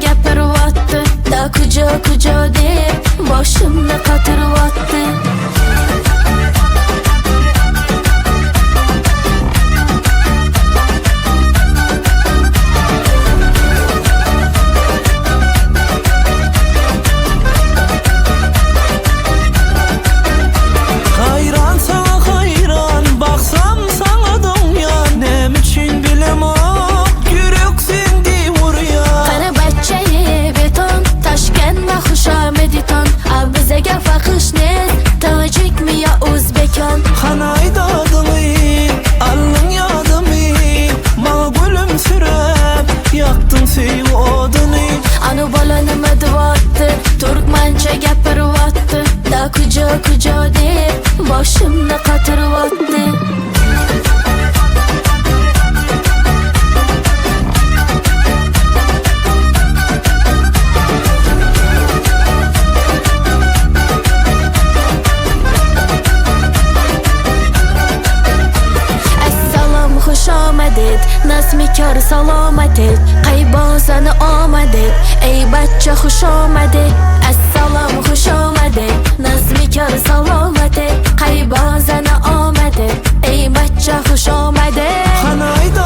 gapiryapti, da kujo deb boshimni qotiryapti. Anu bola nima deyapti, turkmancha gapiryapti, da kujo deb boshimni qotiryapti. Nazmikor salomat et, qaybozani omad et, ey bachcha xush omad et. Assalom xush omad et, nazmikor salomat et, qaybozani omad et, ey bachcha xush omad et.